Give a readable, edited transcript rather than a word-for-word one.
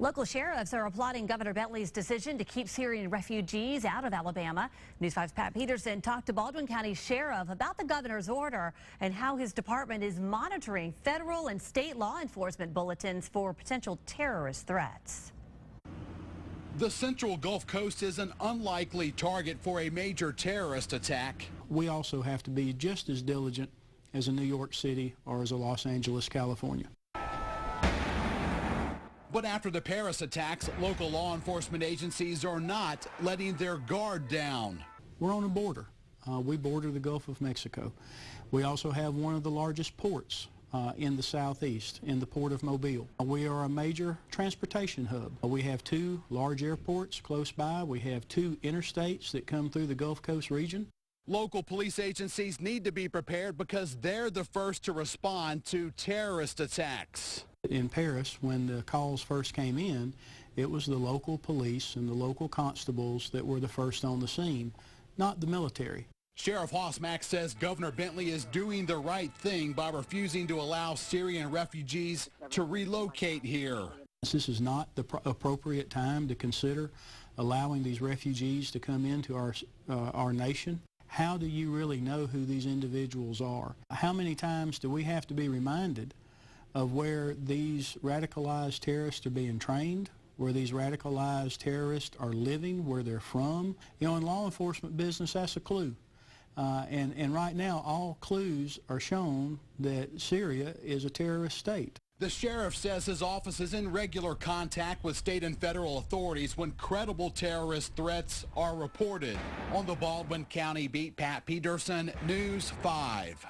Local sheriffs are applauding Governor Bentley's decision to keep Syrian refugees out of Alabama. News 5's Pat Peterson talked to Baldwin County Sheriff about the governor's order and how his department is monitoring federal and state law enforcement bulletins for potential terrorist threats. The central Gulf Coast is an unlikely target for a major terrorist attack. We also have to be just as diligent as a New York City or as a Los Angeles, California. But after the Paris attacks, local law enforcement agencies are not letting their guard down. We're on a border. We border the Gulf of Mexico. We also have one of the largest ports in the southeast, in the port of Mobile. We are a major transportation hub. We have two large airports close by. We have two interstates that come through the Gulf Coast region. Local police agencies need to be prepared because they're the first to respond to terrorist attacks. In Paris, when the calls first came in, it was the local police and the local constables that were the first on the scene, not the military. Sheriff Hosmack says Governor Bentley is doing the right thing by refusing to allow Syrian refugees to relocate here. This is not the appropriate time to consider allowing these refugees to come into our nation. How do you really know who these individuals are? How many times do we have to be reminded of where these radicalized terrorists are being trained, where these radicalized terrorists are living, where they're from? You know, in law enforcement business, that's a clue. And right now, all clues are shown that Syria is a terrorist state. The sheriff says his office is in regular contact with state and federal authorities when credible terrorist threats are reported. On the Baldwin County beat, Pat Peterson, News 5.